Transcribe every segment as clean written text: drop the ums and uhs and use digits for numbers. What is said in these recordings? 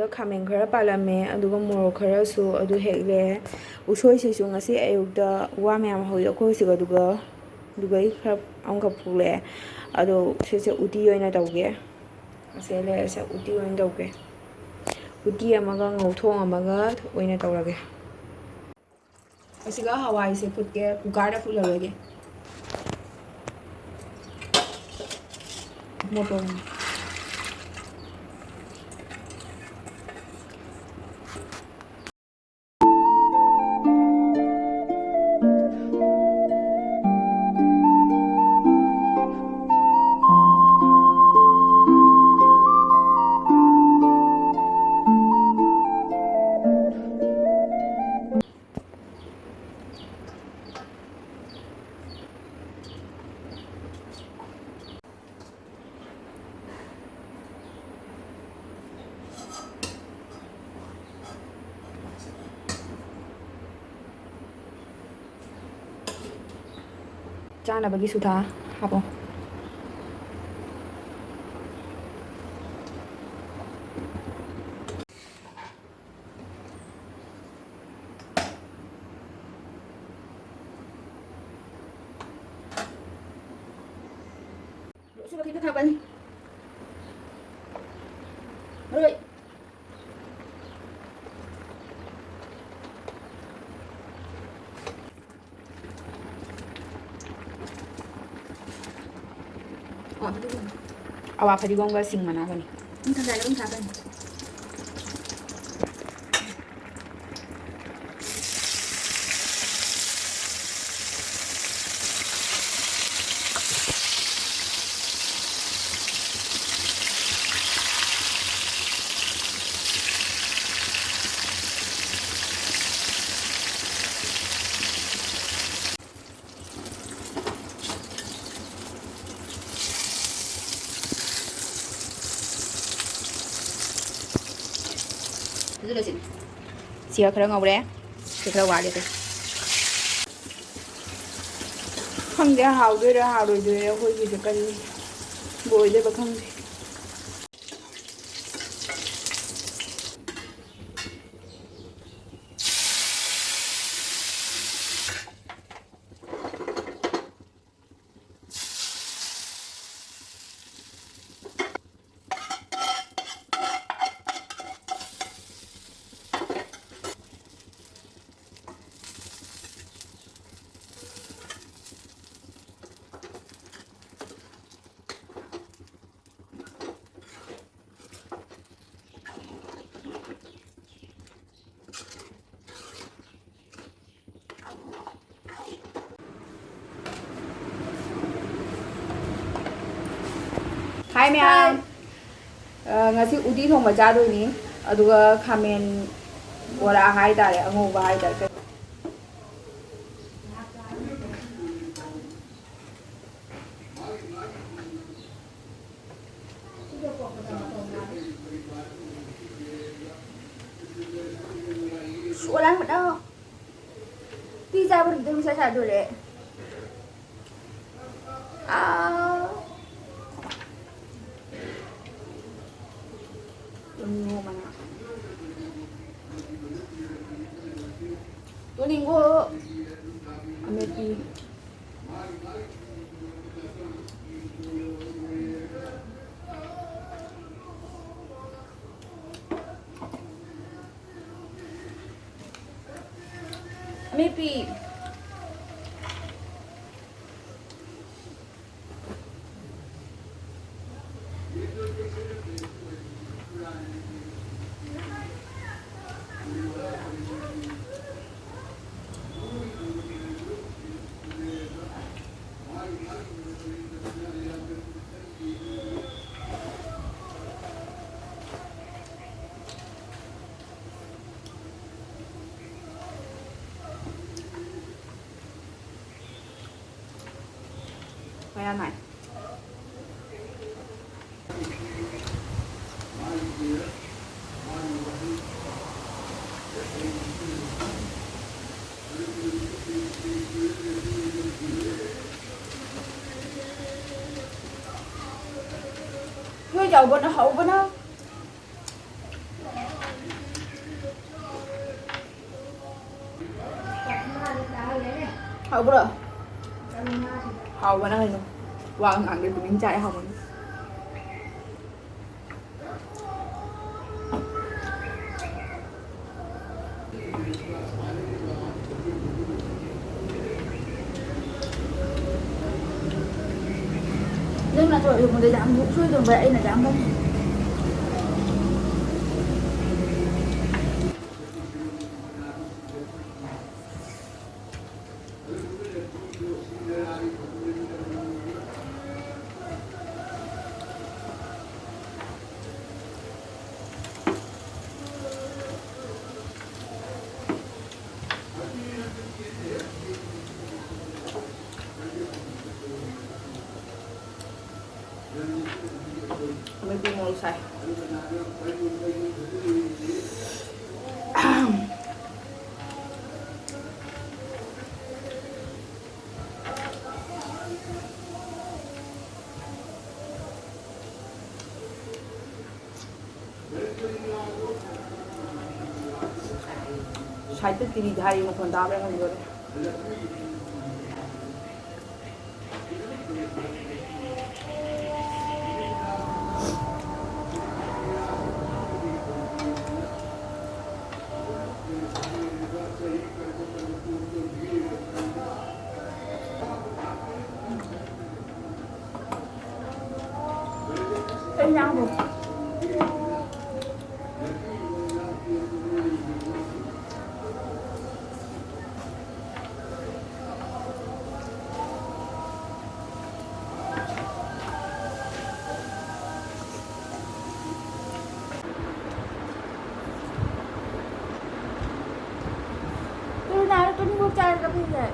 ꯑꯗꯨꯒ ꯈꯥꯃꯦꯟ ꯈꯔ ꯄꯥꯜꯂꯝꯃꯦ ꯑꯗꯨꯒ ꯃꯣꯔꯣꯛ ꯈꯔꯁꯨ ꯑꯗꯨ ꯍꯦꯛꯂꯦ ꯎꯁꯣꯏꯁꯤꯁꯨ ꯉꯁꯤ ꯑꯌꯨꯛꯇ ꯋꯥ ꯃꯌꯥꯝ ꯍꯧꯋꯤ ꯑꯩꯈꯣꯏꯁꯤꯒ ꯑꯗꯨꯒ ꯑꯩ ꯈꯔ ꯑꯃꯈꯛ ꯐꯨꯛꯂꯛꯑꯦ ꯑꯗꯣ ꯁꯤꯁꯦ ꯎꯇꯤ ꯑꯣꯏꯅ ꯇꯧꯒꯦ ꯑꯁꯤ ꯂꯩꯔꯁꯦ ꯎꯇꯤ ꯑꯣꯏꯅ ꯇꯧꯒꯦ ꯎꯇꯤ ꯑꯃꯒ ꯉꯧꯊꯣꯡ ꯑꯃꯒ ꯑꯣꯏꯅ ꯇꯧꯔꯒꯦ ꯑꯁꯤꯒ ꯍꯋꯥꯏꯁꯦ ꯐꯨꯠꯀꯦ ꯀꯨꯀꯔꯗ ꯐꯨꯠꯍꯜꯂꯒꯦ ꯃꯣꯇꯣꯔ ꯆꯥꯅꯕꯒꯤ ꯁꯨꯊꯥ ꯍꯥꯞꯄꯣ sudah kita kapan rồi awa fadigonga sing mana kan ini kan dalam kapan Siya khara ngawre khara wale te khangde hawdoira hawdoira hoi bi kari boile ba khangde Hai mẹ ngasi uti thong ma cha doi ni aduga khamen bora hai tare angoba hai tare Sulang mất đâu pizza bữa tôi sẽ trả được đấy Domingo Ameki Maybe này Ngươi dầu bên nó hậu bên nó ꯍꯥꯎꯕ꯭ꯔꯣ ꯍꯥꯎꯕꯅ ꯀꯩꯅꯣ ꯋꯥ ꯉꯥꯡꯗꯦ ꯇꯨꯃꯤꯟ ꯆꯥꯏ ꯍꯥꯎꯕꯅꯤ Nhưng là thôi được một cái giảm vụ xuôi rồi vậy là giảm không May bungol say. Side tiri dhari mo kon dabre kan gore. Cái nhau một Tôi nào tôi đi mua chai cà phê rồi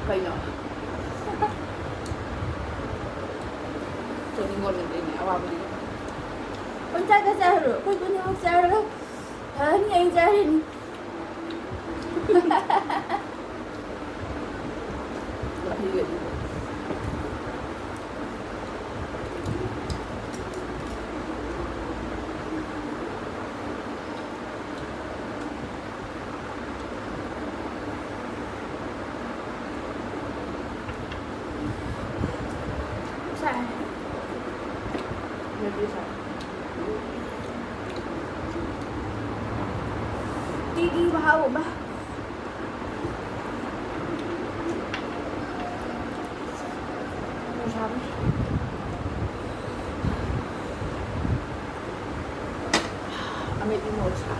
Kay no. Tuning ko lang din awa mo din. Con trai cái chai rồi tôi đi mua chai rồi hả nghe chai đi chai Maybe sa. đi vào ba Ano sabi? Amit mo sa.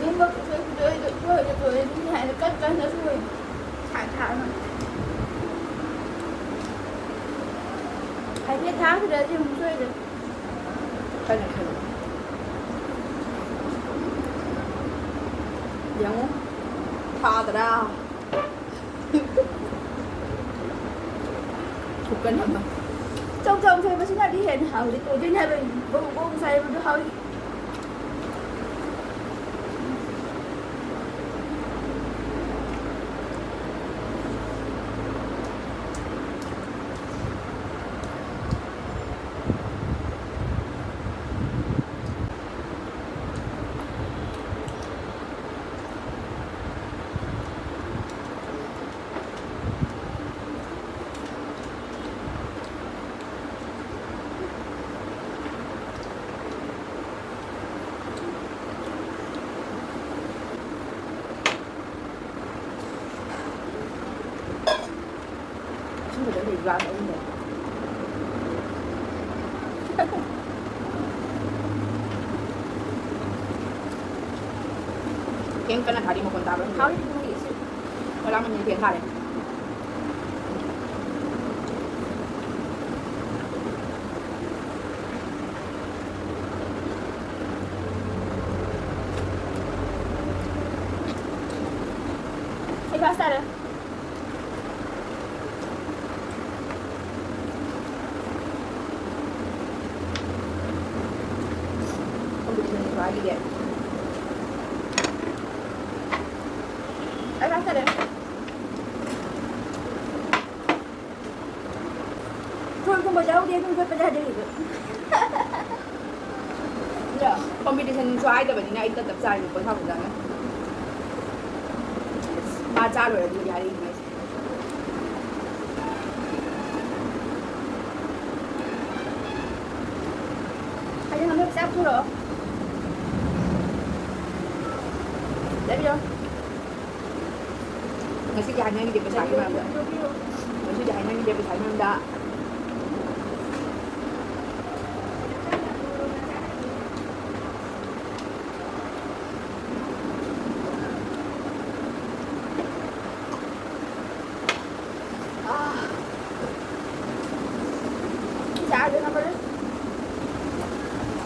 nhưng mà tôi như này là cất nó xuôi thả mà phải biết tháo thì ra chứ không xuôi được Kay na kayo. Yang mo. Padra. Bukan naman. trong thôi mà chúng ta đi hẹn hò thì tôi trên này mình bông say mà tôi hỏi Chứ mà để ra ông này. Ken ka na hari mo konta ba? hỏi thì không nghĩ sự Wala man yung ken hari. ꯑꯩ ꯐꯥꯁ ꯇꯥꯔꯦ competition ꯁ꯭ꯋꯥꯏꯒꯤꯗꯤ ꯑꯩ ꯐꯥꯁ ꯇꯥꯔꯦ ꯊꯣꯏ ꯀꯨꯝꯕ ꯌꯥꯎꯗꯦ ꯑꯗꯨꯝ ꯈꯣꯠꯄ ꯌꯥꯗꯦ ꯀꯝꯄꯤꯇꯤꯁꯟ ꯁ꯭ꯋꯥꯏꯗꯕꯅꯤꯅ ꯑꯩ ꯇꯞ ꯆꯥꯔꯤꯕ ꯄꯣꯊꯥꯕꯗꯅ ꯃꯥ ꯆꯥ ꯂꯣꯏꯔꯗꯤ ꯌꯥꯔꯤ ꯉꯥꯏꯁꯦ ꯑꯩ ꯅꯪ ꯆꯥꯛ ꯄꯨꯔꯛꯑꯣ ꯂꯩꯕꯤꯔꯣ ꯉꯁꯤꯗꯤ ꯍꯥꯏꯅꯈꯤꯗꯦ ꯄꯩꯁꯥꯒꯤ ꯃꯔꯝꯗ ꯉꯁꯤꯗꯤ ꯍꯥꯏꯅꯈꯤꯗꯦ ꯄꯩꯁꯥꯒꯤ ꯃꯔꯝꯗ ꯆꯥꯛꯁꯦ ꯅꯝꯕꯔ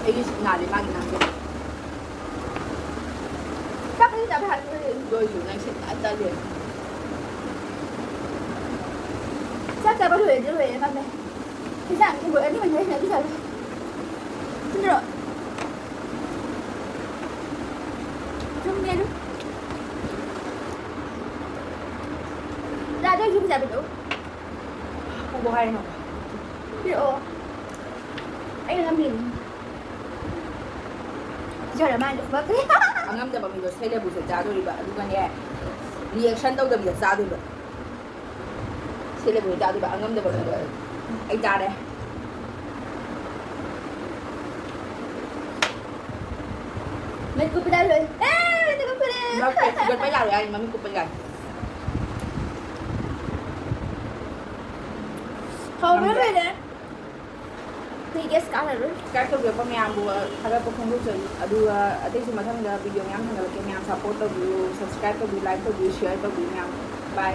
ꯑꯩꯒꯤ ꯅꯥꯜꯂꯦ ꯃꯥꯒꯤ ꯅꯥꯟꯗꯦ ꯆꯥꯛꯀꯗꯤ ꯆꯥꯕ ꯍꯥꯏꯔꯦ ꯂꯣꯏꯁꯨ ꯅꯪ ꯁꯤꯠ ꯇꯜꯂꯦ ꯆꯥꯛ ꯆꯥꯕ ꯂꯣꯏꯔꯗꯤ ꯂꯣꯏꯔꯦ ꯈꯪꯗꯦ ꯏꯟꯁꯥꯡ ꯊꯣꯡꯕ ꯑꯅꯤ ꯃꯅꯤ ꯍꯩꯅ ꯑꯗꯨ ꯆꯥꯔꯦ ꯆꯨꯝꯗ꯭ꯔꯣ ꯆꯨꯝꯃꯦ ꯑꯗꯨ ꯆꯥꯗꯣꯏ ꯁꯨꯝ ꯆꯥꯕꯤꯔꯛꯑꯣ ꯄꯨꯕ ꯍꯥꯏꯔꯅꯣ ꯄꯤꯔꯛꯑꯣ ꯑꯩꯅ ꯉꯝꯃꯤꯅꯤ ꯖꯔ ꯃꯥꯏꯅ ꯐꯛꯈ꯭ꯔꯦ ꯑꯉꯝꯗꯕ ꯃꯤꯗꯣ ꯁꯦꯂꯦꯕꯨꯁꯦ ꯆꯥꯗꯣꯔꯤꯕ ꯑꯗꯨꯒꯅꯦ ꯔꯤꯌꯦꯛꯁꯟ ꯇꯧꯗꯕꯤꯗ ꯆꯥꯗꯣꯏꯕ ꯁꯦꯂꯦꯕꯨꯁꯦ ꯆꯥꯗꯣꯏꯕ ꯑꯉꯝꯗꯕ ꯃꯤꯗꯣ ꯑꯩ ꯆꯥꯔꯦ ꯃꯤꯠ ꯀꯨꯞꯄꯗ ꯂꯣꯏ ꯃꯤꯠ ꯀꯨꯞꯄꯗ ꯅꯠꯇꯦ ꯁꯤꯒꯠꯄ ꯌꯥꯔꯣꯏ ꯍꯥꯏꯅꯤ ꯃꯃꯤꯡ ꯀꯨꯞꯄ ꯌꯥꯏ ꯍꯧꯕ ꯂꯣꯏꯔꯦ ꯅꯣꯏ ꯒꯦꯁ ꯀꯥꯟꯅꯔꯣꯏ ꯁꯞꯁꯀ꯭ꯔꯥꯏꯕ ꯇꯧꯕꯤꯔꯛꯄ ꯃꯌꯥꯝꯕꯨ ꯊꯥꯒꯠꯄ ꯐꯣꯡꯗꯣꯛꯆꯔꯤ ꯑꯗꯨꯒ ꯑꯇꯩꯁꯨ ꯃꯊꯪꯗ ꯚꯤꯗꯤꯑꯣ ꯃꯌꯥꯝ ꯊꯥꯒꯠꯂꯛꯀꯦ ꯃꯌꯥꯝ ꯁꯞꯄꯣꯔꯠ ꯇꯧꯕꯤꯌꯨ ꯁꯞꯁꯀ꯭ꯔꯥꯏꯕ ꯇꯧꯕꯤꯌꯨ ꯂꯥꯏꯛ ꯇꯧꯕꯤꯌꯨ ꯁꯤꯌꯔ ꯇꯧꯕꯤꯌꯨ ꯃꯌꯥꯝ ꯕꯥꯏ